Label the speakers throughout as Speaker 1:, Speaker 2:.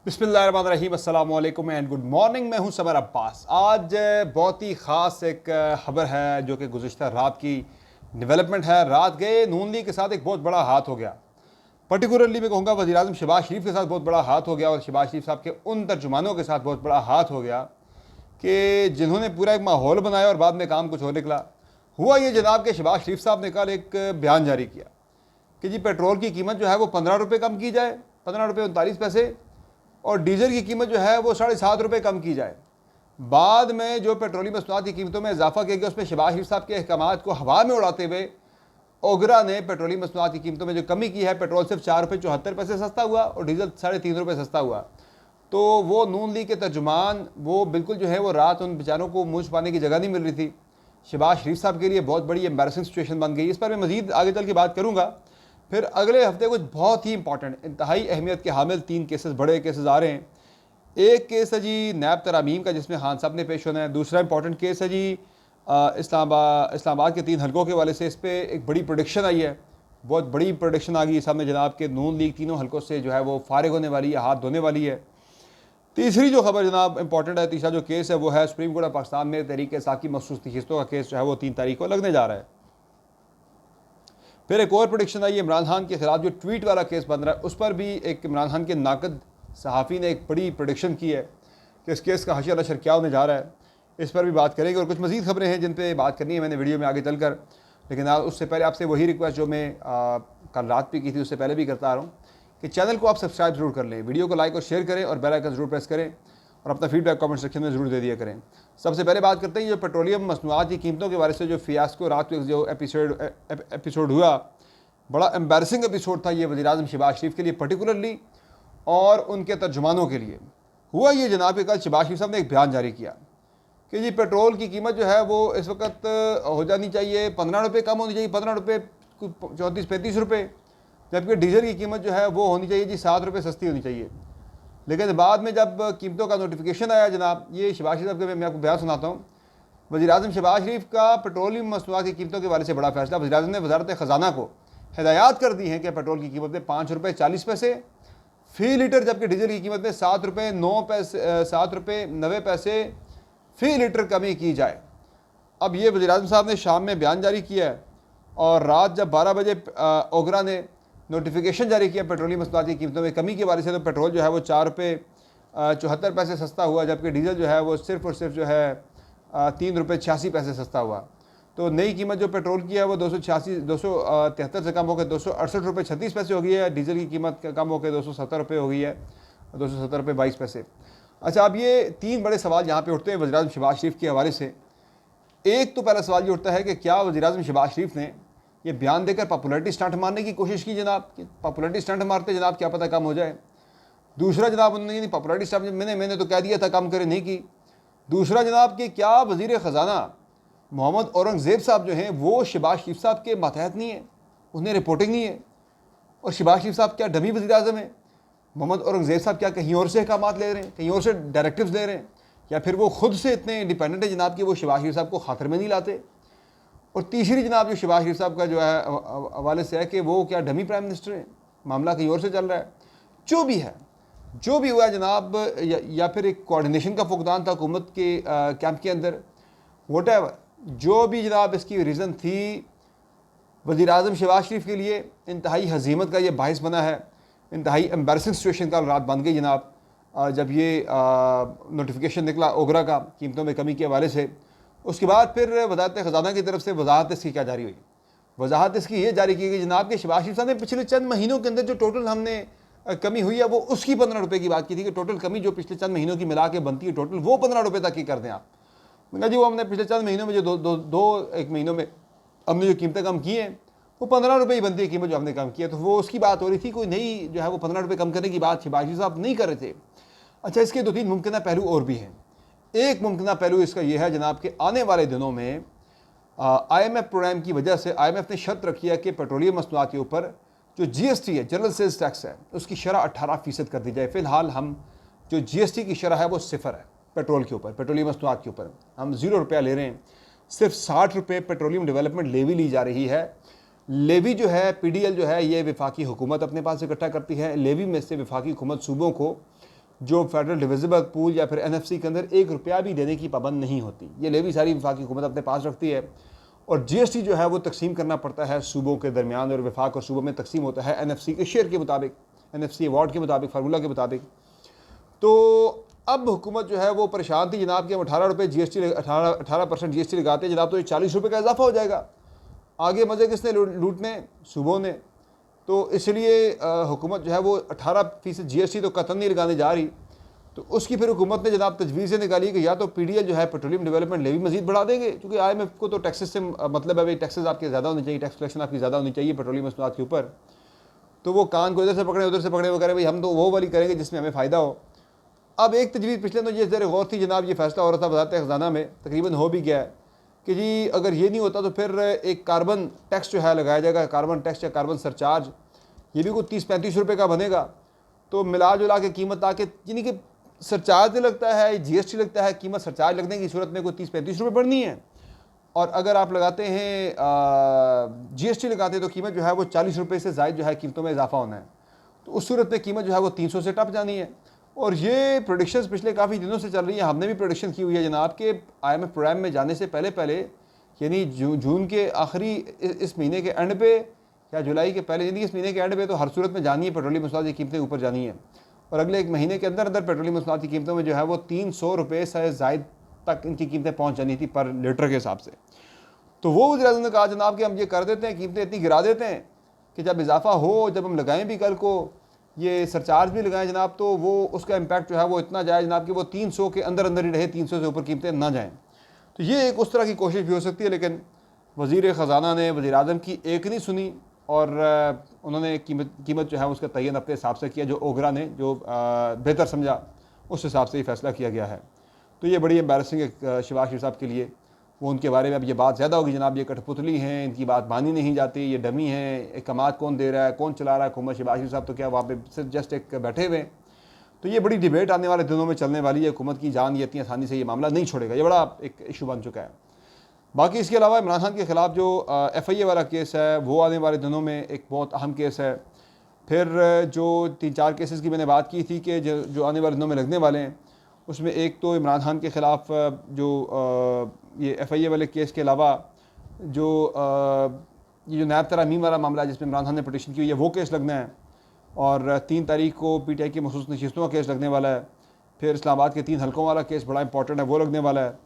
Speaker 1: बिस्मिल्लाहिर्रहमानिर्रहीम, अस्सलाम वालेकुम एंड गुड मॉर्निंग। मैं हूं समर अब्बास। आज बहुत ही ख़ास एक खबर है जो कि गुज़िश्ता रात की डेवलपमेंट है। रात गए नून लीग के साथ एक बहुत बड़ा हाथ हो गया। पर्टिकुलरली मैं कहूँगा वज़ीर-ए-आज़म शहबाज शरीफ के साथ बहुत बड़ा हाथ हो गया और शहबाज शरीफ साहब के उन तर्जुमानों के साथ बहुत बड़ा हाथ हो गया कि जिन्होंने पूरा एक माहौल बनाया और बाद में काम कुछ और निकला। हुआ ये जनाब के शहबाज शरीफ साहब ने कल एक बयान जारी किया कि जी पेट्रोल की कीमत जो है वो 15 रुपये कम की जाए, 15 रुपये 39 पैसे, और डीजल की कीमत जो है वो 7.5 रुपये कम की जाए। बाद में जो पेट्रोलियम मसनूआत की कीमतों में इजाफा किया गया उसमें शहबाज शरीफ साहब के अहकामात को हवा में उड़ाते हुए ओगरा ने पेट्रोलियम मसनूआत की कीमतों में जो कमी की है, पेट्रोल सिर्फ 4 रुपये 74 पैसे सस्ता हुआ और डीजल 3.5 रुपये सस्ता हुआ। तो वो नून लीग के तर्जुमान वो बिल्कुल जो है वो रात उन बेचारों को मुँह छुपाने की जगह नहीं मिल रही थी। शहबाज शरीफ साहब के लिए बहुत बड़ी एम्बैरसिंग सिचुएशन बन गई। इस पर मैं मज़ीद आगे चल के बात करूँगा। फिर अगले हफ्ते कुछ बहुत ही इंपॉर्टेंट इंतहाई अहमियत के हामिल 3 केसेस, बड़े केसेस आ रहे हैं। एक केस है जी नैब तरामीम का जिसमें खान साहब ने पेश होना है। दूसरा इंपॉर्टेंट केस है जी इस्लामाबाद के 3 हलकों के वाले से इस पर एक बड़ी प्रोडिक्शन आई है, बहुत बड़ी प्रोडिक्शन आ गई सामने जनाब के नून लीग तीनों हलकों से जो है वो फारिग होने वाली है, हाथ धोने वाली है। तीसरी जो खबर जनाब इंपॉर्टेंट है, तीसरा जो केस है वो है सुप्रीम कोर्ट ऑफ पाकिस्तान में तहरीक इंसाफ की मखसूस नशिस्तों का केस जो है वो 3 तारीख को लगने जा रहा है। फिर एक और प्रोडिक्शन आई इमरान खान के खिलाफ जो ट्वीट वाला केस बन रहा है, उस पर भी एक इमरान खान के नाकद सहाफ़ी ने एक बड़ी प्रोडिक्शन की है कि इस केस का हशर नशर क्या होने जा रहा है। इस पर भी बात करेंगे और कुछ मज़ीद खबरें हैं जिन पर बात करनी है मैंने वीडियो में आगे चलकर। लेकिन उससे पहले आपसे वही रिक्वेस्ट जो मैं कल रात भी की थी उससे पहले भी करता आ रहा हूँ कि चैनल को आप सब्सक्राइब ज़रूर कर लें, वीडियो को लाइक और शेयर करें और बेल आइकन ज़रूर प्रेस करें और अपना फीडबैक कमेंट सेक्शन में ज़रूर दे दिया करें। सबसे पहले बात करते हैं जो पेट्रोलियम मसनूआत की कीमतों के बारे से जो फियास्को रात को जो एपिसोड हुआ, बड़ा एम्बैरसिंग एपिसोड था ये वज़ीर-ए-आज़म शहबाज शरीफ के लिए पर्टिकुलरली और उनके तर्जुमानों के लिए। हुआ ये जनाब कि कल शहबाज शरीफ साहब ने एक बयान जारी किया कि जी पेट्रोल की कीमत जो है वो इस वक्त हो जानी चाहिए 15 रुपये कम होनी चाहिए, 15 रुपये 34-35 रुपये, जबकि डीजल की कीमत जो है वो होनी चाहिए जी 7 रुपये सस्ती होनी चाहिए। लेकिन बाद में जब कीमतों का नोटिफिकेशन आया जनाब, ये शहबाज शरीफ साहब का मैं आपको बयान सुनाता हूँ। वज़ीर-ए-आज़म शहबाज शरीफ का पेट्रोलियम मसनूआत की कीमतों के बारे से बड़ा फैसला, वज़ीर-ए-आज़म ने वज़ारत ख़जाना को हिदायत कर दी है कि पेट्रोल की कीमत में 5 रुपये 40 पैसे फ़ी लीटर, जबकि डीजल की कीमत में 7 रुपये 9 पैसे 7 रुपये 90 पैसे फ़ी लीटर कमी की जाए। अब ये वज़ीर-ए-आज़म साहब ने शाम में बयान जारी किया है और रात जब 12 बजे ओगरा ने नोटिफिकेशन जारी किया पेट्रोलियम मसनूआत की कीमतों में कमी के बारे से, तो पेट्रोल जो है वो 4 रुपये 74 पैसे सस्ता हुआ, जबकि डीजल जो है वो सिर्फ और सिर्फ जो है 3 रुपये 86 पैसे सस्ता हुआ। तो नई कीमत जो पेट्रोल की है वो 273 से कम होकर 268 रुपये 36 पैसे हो गई है। डीजल की कीमत कम होकर 270 रुपये हो गई है, 270 रुपये 22 पैसे। अच्छा, अब ये 3 बड़े सवाल यहाँ पे उठते हैं वज़ीर-ए-आज़म शहबाज शरीफ के हवाले से। एक तो पहला सवाल ये उठता है कि क्या वज़ीर-ए-आज़म शहबाज शरीफ ने ये बयान देकर पॉपुलरिटी स्टंट मारने की कोशिश की जनाब, कि पॉपुलरिटी स्टंट मारते जनाब क्या पता कम हो जाए। दूसरा जनाब उन्होंने पॉपुलरिटी स्टंट मैंने तो कह दिया था कम करे, नहीं की। दूसरा जनाब कि क्या वज़ीर ख़जाना मोहम्मद औरंगज़ेब साहब जो हैं वो शहबाज शरीफ साहब के मातहत नहीं है, उन्हें रिपोर्टिंग नहीं है, और शहबाज शरीफ साहब क्या डमी वज़ीर-ए-आज़म है? मोहम्मद औरंगज़ेब साहब क्या कहीं और से अहकामात ले रहे हैं, कहीं और से डायरेक्टिव्स ले रहे हैं, या फिर वो खुद से इतने इंडिपेंडेंट है जनाब कि वो शहबाज शरीफ साहब को खातिर में नहीं लाते? और तीसरी जनाब जो शहबाज शरीफ साहब का जो है हवाले से है कि वो क्या डमी प्राइम मिनिस्टर हैं, मामला कहीं और से चल रहा है। जो भी है, जो भी हुआ जनाब, या फिर एक कोऑर्डिनेशन का फुकदान था हुकूमत के कैंप के अंदर, व्हाटएवर जो भी जनाब इसकी रीज़न थी, वज़ीर-ए-आज़म शहबाज शरीफ के लिए इंतहाई हज़ीमत का ये बाइस बना है, इंतहाई एम्बैरसिंग सिचुएशन का रात बन गई जनाब जब ये नोटिफिकेशन निकला ओगरा का कीमतों में कमी के हवाले से। उसके बाद फिर वज़ारत ख़जाना की तरफ से वजाहत इसकी क्या जारी हुई? वजाहत इसकी ये जारी की गई जनाब कि शहबाज शरीफ साहब ने पिछले चंद महीनों के अंदर जो टोटल हमने कमी हुई है वो उसकी 15 रुपये की बात की थी कि टोटल कमी जो पिछले चंद महीनों की मिला के बनती है टोटल वो 15 रुपये तक की कर दें आप। मैंने जी वो हमने पिछले चंद महीनों में जो एक महीनों में हमने जो कीमतें कम की हैं वो 15 रुपये ही बनती है कीमत जो हमने कम की है। तो वो उसकी बात हो रही थी, कोई नई जो है वो 15 रुपये कम करने की बात शहबाज शरीफ साहब नहीं कर रहे थे। अच्छा, इसके 2-3 मुमकिन पहलू और भी हैं। एक मुमकिन पहलू इसका यह है जनाब कि आने वाले दिनों में IMF प्रोग्राम की वजह से IMF ने शर्त रखी है कि पेट्रोलियम मसनूआत के ऊपर जो GST है, जनरल सेल्स टैक्स है, उसकी शरह 18% कर दी जाए। फ़िलहाल हम जो GST की शरह है वो 0 है पेट्रोल के ऊपर, पेट्रोलियम मसनूआत के ऊपर हम 0 रुपया ले रहे हैं। सिर्फ 60 रुपये पेट्रोलियम डेवलपमेंट लेवी ली जा रही है। लेवी जो है PDL जो है ये वफाकी हुकूमत अपने पास इकट्ठा करती है। लेवी में से वफाकी हुकूमत सूबों को जो फेडरल डिविजिबल पूल या फिर NFC के अंदर 1 रुपया भी देने की पाबंद नहीं होती। ये लेवी सारी वफाकी हुकूमत अपने पास रखती है और GST जो है वो तकसीम करना पड़ता है सूबों के दरमियान, और वफाक और सूबों में तकसीम होता है NFC के शेयर के मुताबिक, NFC अवार्ड के मुताबिक, फार्मूला के मुताबिक। तो अब हुकूमत जो है वो परेशान थी जनाब कि हम 18 GST 18% GST लगाते हैं जनाब, तो ये 40 रुपये का इजाफा हो जाएगा। आगे मज़े किसने लूटने? सूबों ने। तो इसलिए हुकूमत जो है वो 18% GST तो कतई नहीं लगाने जा रही। तो उसकी फिर हुकूमत ने जनाब तजवीज़ें निकाली कि या तो PDL जो है पेट्रोलियम डेवलपमेंट लेवी मजीद बढ़ा देंगे, क्योंकि IMF को तो टैक्सेस से मतलब है भाई, टैक्सेस आपके ज़्यादा होने चाहिए, टैक्स कलेक्शन आपकी ज़्यादा होनी चाहिए पेट्रोलियम मसनूआत के ऊपर। तो वो कान को इधर से पकड़े उधर से पकड़े, वो कह रहे भाई हम तो वो वाली करेंगे जिसमें हमें फ़ायदा हो। अब एक तजवीज़ पिछले तो ये ज़रा गौर थी जनाब, ये फैसला हो रहा था वज़ारत ख़ज़ाना में, तकरीबन हो भी गया है कि जी अगर ये नहीं होता तो फिर एक कार्बन टैक्स जो है लगाया जाएगा, कार्बन टैक्स या कार्बन सरचार्ज, ये भी कोई 30-35 रुपये का बनेगा। तो मिला जुला के कीमत आके, यानी कि सरचार्ज लगता है, GST लगता है, कीमत सरचार्ज लगने की सूरत में कोई 30-35 रुपये बढ़नी है, और अगर आप लगाते हैं GST लगाते हैं तो कीमत जो है वो 40 रुपये से ज़ायद जो है कीमतों में इजाफा होना है। तो उस सूरत में कीमत जो है वो 300 से टप जानी है। और ये प्रोडिक्शंस पिछले काफ़ी दिनों से चल रही है, हमने भी प्रोडिक्शन की हुई है जनाब के IMF प्रोग्राम में जाने से पहले यानी जून के आखिरी इस महीने के एंड पे या जुलाई के पहले, यानी इस महीने के एंड पे तो हर सूरत में जानी है पेट्रोलियम मसनूआत की कीमतें ऊपर जानी है। और अगले एक महीने के अंदर अंदर पेट्रोलियम मसनूआत की कीमतों में जो है वो 300 रुपये से ज़ायद तक इनकी कीमतें पहुँच जानी थी पर लीटर के हिसाब से। तो वो वज़ीर-ए-आज़म ने कहा जनाब कि हम ये कर देते हैं, कीमतें इतनी गिरा देते हैं कि जब इजाफा हो, जब हम लगाएं भी कल को ये सरचार्ज भी लगाएं जनाब, तो वो उसका इम्पैक्ट जो है वो इतना जाए जनाब कि वो 300 के अंदर अंदर ही रहे, 300 से ऊपर कीमतें ना जाएँ। तो ये एक उस तरह की कोशिश भी हो सकती है, लेकिन वज़ीर ख़ज़ाना ने वज़ीर-ए-आज़म की एक नहीं सुनी और उन्होंने कीमत जो है उसका तयन अपने हिसाब से किया, जो ओगरा ने जो बेहतर समझा उस हिसाब से ही फ़ैसला किया गया है। तो ये बड़ी एम्बैरसिंग है शहबाज शरीफ साहब के लिए। वो उनके बारे में अब ये बात ज़्यादा होगी जनाब, ये कठपुतली हैं, इनकी बात मानी नहीं जाती, ये डमी हैं, इक़ामात कौन दे रहा है, कौन चला रहा है हुकूमत, शहबाज शरीफ साहब तो क्या वहाँ पे सिर्फ जस्ट एक बैठे हुए हैं। तो ये बड़ी डिबेट आने वाले दिनों में चलने वाली है। हुकूमत की जान ये इतनी आसानी से ये मामला नहीं छोड़ेगा, ये बड़ा एक इशू बन चुका है। बाकी इसके अलावा इमरान खान के ख़िलाफ़ जो FIA वाला केस है वो आने वाले दिनों में एक बहुत अहम केस है। फिर जो 3-4 केसेस की मैंने बात की थी कि जो आने वाले दिनों में लगने वाले हैं, उसमें एक तो इमरान खान के ख़िलाफ़ जो ये FIA वाले केस के अलावा जो ये जो नैब तरामीम वाला मामला है जिसमें इमरान खान ने पटिशन की हुई है वो केस लगना है, और 3 तारीख को PTI की मखसूस नशिस्तों का केस लगने वाला है। फिर इस्लामाबाद के 3 हलकों वाला केस बड़ा इंपॉर्टेंट है, वो लगने वाला है।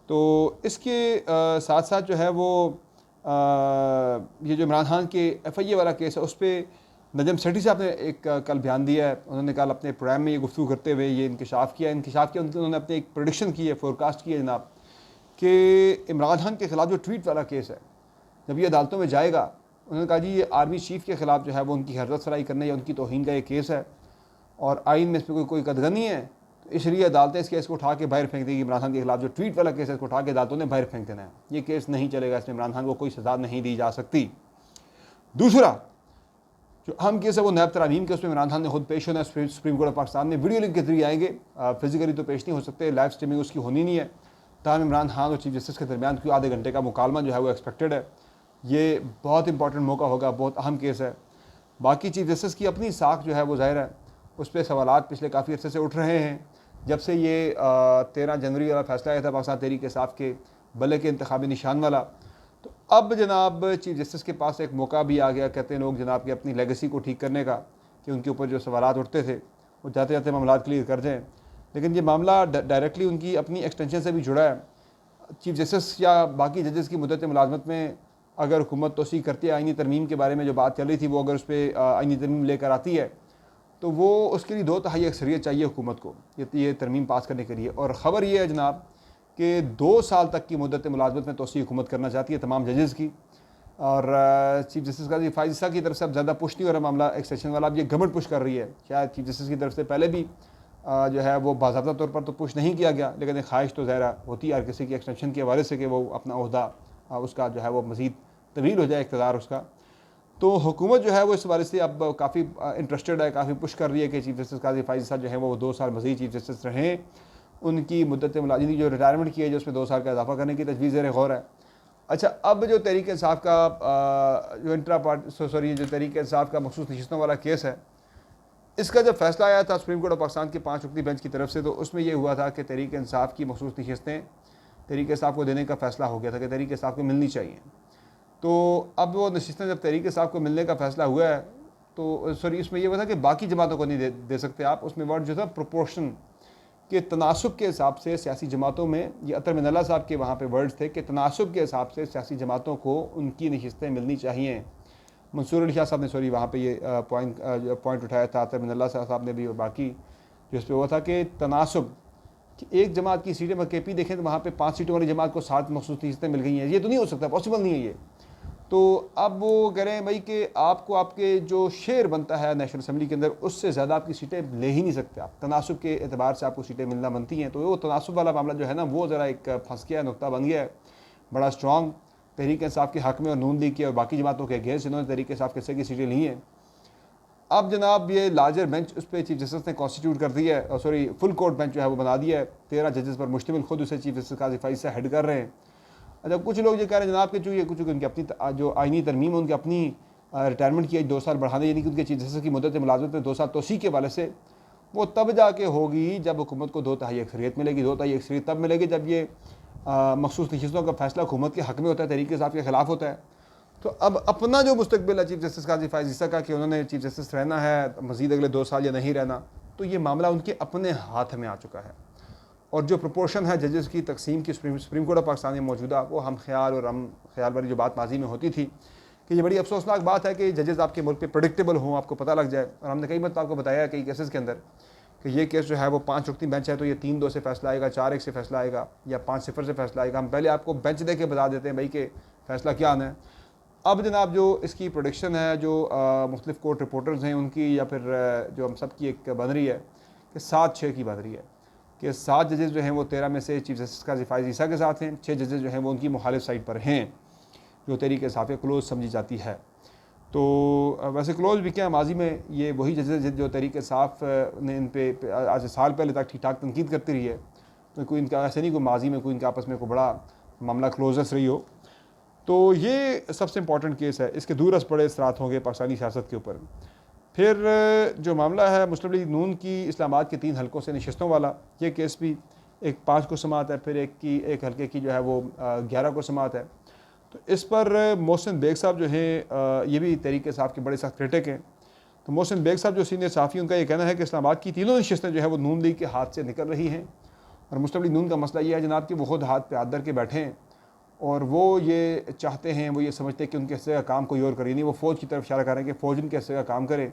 Speaker 1: तो इसके साथ साथ जो है वो ये जो इमरान खान के FIA वाला केस है उस पर नजम सेठी साहब ने एक कल बयान दिया है। उन्होंने कल अपने प्रोग्राम में ये गुफ्तगू करते हुए ये इंकशाफ किया उन्होंने अपने एक प्रेडिक्शन की है, फोरकास्ट की है जनाब, कि इमरान खान के ख़िलाफ़ जो ट्वीट वाला केस है जब ये अदालतों में जाएगा, उन्होंने कहा जी ये आर्मी चीफ़ के ख़िलाफ़ जो है वो उनकी हरकत सराई करने या उनकी तौहीन का ये केस है और आइन में इस पर कोई कदगन नहीं है, तो इसलिए अदालतें इस केस को उठा के बाहर फेंक देगी। इमरान खान के खिलाफ जो ट्वीट वाला केस है इसको उठा के अदालतों ने बाहर फेंक देना है, ये केस नहीं चलेगा, इसमें इमरान खान को कोई सज़ा नहीं दी जा सकती। दूसरा जो अहम केस है वो नैब तरामीम के, उसमें इमरान खान ने खुद पेश होना है सुप्रीम कोर्ट ऑफ पाकिस्तान में, वीडियो लिंक के जरिए आएंगे, फिजिकली तो पेश नहीं हो सकते, लाइव स्ट्रीमिंग उसकी होनी नहीं है। ताहम इमरान खान और चीफ जस्टिस के दरमियान कोई आधे घंटे का मुकालमा जो है वो एक्सपेक्टेड है। ये बहुत इंपॉर्टेंट मौका होगा, बहुत अहम केस है। बाकी चीफ जस्टिस की अपनी साख जो है वो ज़ाहिर है उस पर सवालात पिछले काफ़ी अर्से से उठ रहे हैं, जब से ये 13 जनवरी वाला फैसला आया था पाकिस्तान तहरीक इंसाफ के बल्ले के इंतखाबी निशान वाला। तो अब जनाब चीफ जस्टिस के पास एक मौका भी आ गया, कहते हैं लोग जनाब की अपनी लेगेसी को ठीक करने का, कि उनके ऊपर जो सवालात उठते थे वो जाते जाते मामला क्लियर कर दें। लेकिन ये मामला डायरेक्टली उनकी अपनी एक्सटेंशन से भी जुड़ा है। चीफ जस्टिस या बाकी जजेस की मुद्दत मुलाजमत में अगर हुकूमत तोसी करती है, आइनी तरमीम के बारे में जो बात चल रही थी वो अगर उस पर आइनी तरमीम लेकर आती है तो वो उसके लिए 2/3 अक्सरियत चाहिए हुकूमत को ये तरमीम पास करने के लिए। और ख़बर ये है जनाब कि 2 साल तक की मुद्दत मुलाजमत में तोसी हुकूमत करना चाहती है तमाम जजेस की, और चीफ जस्टिस काजी फायज़ की तरफ से अब ज़्यादा पुश नहीं हो रहा मामला एक्सटेंशन वाला, अब ये गवर्नमेंट पुश कर रही है। शायद चीफ जस्टिस की तरफ से पहले भी जो है वो बाज़ाब्ता तौर पर तो पुश नहीं किया गया, लेकिन एक ख्वाहिश तो ज़ाहिर होती है हर किसी की एक्सटेंशन के हवाले से कि वो अपना ओहदा उसका जो है वो मज़ीद तवील हो जाए इक़्तिदार उसका। तो हुकूमत जो है वो इस हवाले से अब काफ़ी इंटरेस्टेड है, काफ़ी पुश कर रही है कि चीफ जस्टिस काजी फायज़ साहब जो है वो 2 साल मज़ीद चीफ जस्टिस रहें। उनकी मुद्दत मुलाजिमी जो रिटायरमेंट की है जो उसमें 2 साल का इजाफा करने की तजवीज़ ज़ेर गौर है। अच्छा, अब जो तहरीक इंसाफ का जो जो तहरीक इंसाफ का मखसूस नशिस्तों वाला केस है, इसका जब फैसला आया था सुप्रीम कोर्ट ऑफ पाकिस्तान के 5 रुकनी बेंच की तरफ से, तो उसमें यह हुआ था कि तहरीक इंसाफ की मखसूस नशिस्तें तहरीक इंसाफ को देने का फैसला हो गया था कि तहरीक इंसाफ को मिलनी चाहिए। तो अब वो नशिस्तें जब तहरीक इंसाफ को मिलने का फैसला हुआ है, तो सॉरी इसमें यह हुआ था कि बाकी जमातों को नहीं दे सकते आप। उसमें वर्ड जो था प्रोपोर्शन के तनासुब के हिसाब से सियासी जमातों में, ये अतर मिनल्ला साहब के वहाँ पे वर्ड्स थे कि तनासुब के हिसाब से सियासी जमातों को उनकी नशिस्तें मिलनी चाहिए। मंसूर अली शाह साहब ने सॉरी वहाँ पे ये पॉइंट उठाया था, अतर मिनल्ला साहब ने भी, और बाकी जो इस पर हुआ था कि तनासुब कि एक जमात की सीटें KP देखें तो वहाँ पे 5 सीटों वाली जमात को 7 मखसूस नशिस्तें मिल गई हैं। ये तो नहीं हो सकता, पॉसिबल नहीं है ये। तो अब वो कह रहे हैं भाई कि आपको आपके जो शेयर बनता है नेशनल असम्बली के अंदर, उससे ज़्यादा आपकी सीटें ले ही नहीं सकते आप। तनासुब के एतबार से आपको सीटें मिलना बनती हैं। तो वो तनासुब वाला मामला जो है ना, वो ज़रा एक फंस गया है, नुक्ता बन गया है बड़ा स्ट्रॉन्ग तहरीक इंसाफ के हक़ में और नून लीग के और बाकी जमातों के अगेंस्ट इन्होंने तहरीक इंसाफ किस्से की सीटें ली हैं। अब जनाब ये लार्जर बेंच उस पर चीफ जस्टिस ने कॉन्स्टिट्यूट कर दिया है, सॉरी फुल कोर्ट बेंच जो है वो बना दिया है, 13 जजेस पर मुश्तमिल, खुद उसे चीफ जस्टिस काजी फाइज से हेड कर रहे हैं। अच्छा, कुछ लोग ये कह रहे हैं जनाब के चूँकि कुछ उनकी अपनी जो आइनी तरमीम है, उनकी अपनी रिटायरमेंट की 2 साल बढ़ाने, यानी कि उनके चीफ जस्टिस की मुद्दत मुलाजमत में 2 साल तोसी के वाले से वो तब जाके होगी जब हुकूमत को 2/3 अक्सरियत मिलेगी। 2/3 अक्सरियत तब मिलेगी जब ये मखसूस नशिस्तों का फैसला हुकूमत के हक़ में होता है, तहरीक इंसाफ के खिलाफ होता है। तो अब अपना जो मुस्तकबिल है चीफ जस्टिस काजी फाइज ईसा का कि उन्होंने चीफ जस्टिस रहना है मज़ीद अगले 2 साल या नहीं रहना, तो ये मामला उनके अपने हाथ में आ चुका है। और जो प्रोपोर्शन है जजेस की तकसीम की सुप्रीम कोर्ट ऑफ पाकिस्तान में मौजूदा, वो हम ख्याल वाली जो बात माजी में होती थी कि ये बड़ी अफसोसनाक बात है कि जजेस आपके मुल्क पे प्रेडिक्टेबल हों, आपको पता लग जाए। और हमने कई मरतबा आपको बताया है कई केसेस के अंदर कि ये केस जो है वो 5 रुकनी बेंच है, तो ये 3-2 से फैसला आएगा, 4-1 से फैसला आएगा, या 5-0 से फैसला आएगा। हम पहले आपको बेंच दे के बता देते हैं भाई कि फैसला क्या आना है। अब जनाब जो इसकी प्रोडिक्शन है, जो मुख्तलिफ कोर्ट रिपोर्टर्स हैं उनकी, या फिर जो हम सब की एक बन रही है कि 7-6 की बन रही है कि 7 जजेस जो हैं वो 13 में से चीफ जस्टिस काजी फाइज ईसा के साथ हैं, 6 जजेस जो हैं वो उनकी मुखालिफ साइड पर हैं, जो तहरीक इंसाफ के क्लोज समझी जाती है। तो वैसे क्लोज भी क्या, माजी में ये वही जजेस जो तहरीक इंसाफ ने इन पे आज से साल पहले तक ठीक ठाक तनकीद करती रही है, तो कोई इनका ऐसे नहीं कोई माजी में कोई इनका आपस में कोई बड़ा मामला क्लोजनेस रही हो। तो ये सबसे इम्पॉर्टेंट केस है, इसके दूरस बड़े असरात होंगे पाकिस्तानी सियासत के ऊपर। फिर जो मामला है मुस्लिम लीग नून की इस्लामाबाद के 3 हलकों से नशिस्तों वाला, ये केस भी एक 5 को समात है, फिर एक हल्के की जो है वो 11 को समात है। तो इस पर मोहसिन बेग साहब जो हैं ये भी तहरीक इंसाफ के बड़े सख्त क्रिटिक हैं। तो मोहसिन बेग साहब जो सीनियर साफ़ी, उनका ये कहना है कि इस्लामाबाद की तीनों नशिस्तें जो है वो नून लीग के हाथ से निकल रही हैं। और मुस्लिम लीग नून का मसला ये है जनाब कि वो खुद हाथ पे हाथ धर के बैठे हैं और वो ये चाहते हैं, वो ये समझते हैं कि उनके हिस्से का काम कोई और करे, नहीं वो फ़ौज की तरफ इशारा कर रहे हैं कि फ़ौज उनके हिस्से का काम करे।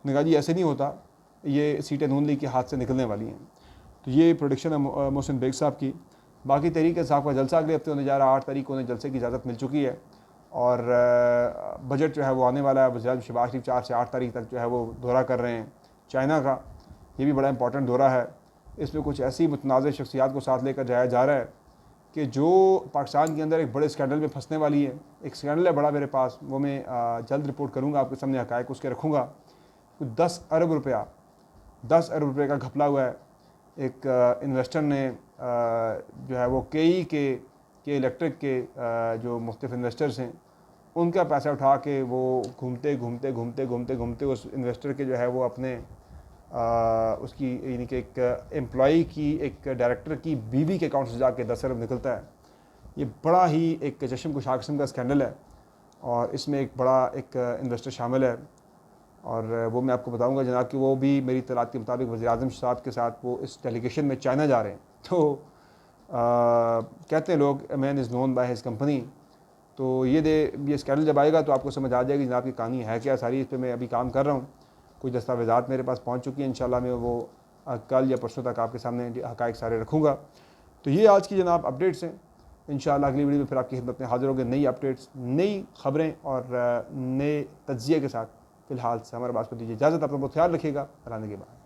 Speaker 1: निगाह जी ऐसे नहीं होता, ये सीटें नून लीग के हाथ से निकलने वाली हैं। तो ये प्रोडिक्शन है मोहसिन बेग साहब की। बाकी तहरीक इंसाफ का जलसा अगले हफ्ते होने जा रहा है, 8 तारीख को उन्हें जलसे की इजाज़त मिल चुकी है और बजट जो है वो आने वाला है। वज़ीर शहबाज शरीफ 4 से 8 तारीख तक जो है वो दौरा कर रहे हैं चाइना का, ये भी बड़ा इंपॉर्टेंट दौरा है। इसमें कुछ ऐसी मुतनाज़ शख्सियात को साथ लेकर जाया जा रहा है कि जो पाकिस्तान के अंदर एक बड़े स्कैंडल में फंसने वाली है। एक स्कैंडल है बड़ा मेरे पास, वो मैं जल्द रिपोर्ट करूँगा आपके सामने, हक़ाइक़ उसके रखूँगा। कुछ 10 अरब रुपये का घपला हुआ है। एक इन्वेस्टर ने जो है वो के इलेक्ट्रिक के जो मुख्तलिफ इन्वेस्टर्स हैं उनका पैसा उठा के वो घूमते उस इन्वेस्टर के जो है वो अपने उसकी यानी कि एक एम्प्लॉई की, एक डायरेक्टर की बीवी के अकाउंट से जाके 10 अरब निकलता है। ये बड़ा ही एक चश्म कुशा किस्म का स्कैंडल है और इसमें एक बड़ा एक इन्वेस्टर शामिल है और वो मैं आपको बताऊंगा जनाब कि वो भी मेरी इत्तलात के मुताबिक वज़ीर-ए-आज़म साहब के साथ वो इस डेलीगेशन में चाइना जा रहे हैं। तो कहते हैं लोग man is known by his company. तो ये स्कैंडल जब आएगा तो आपको समझ आ जाएगी जनाब की कहानी है क्या सारी। इस पर मैं अभी काम कर रहा हूँ, कुछ दस्तावेज़ात मेरे पास पहुँच चुकी हैं। इंशाल्लाह मैं वो कल या परसों तक आपके सामने हक़ाइक़ सारे रखूँगा। तो ये आज की जनाब अपडेट्स हैं। इंशाल्लाह अगली वीडियो में फिर आपकी खिदमत में हाज़िर होंगे नई अपडेट्स, नई ख़बरें और नए तज्ज़िये के साथ। फ़िलहाल से हमारे पास को दीजिए इजाज़त। अपना बहुत ख्याल रखिएगा। अल्लाह के बाद।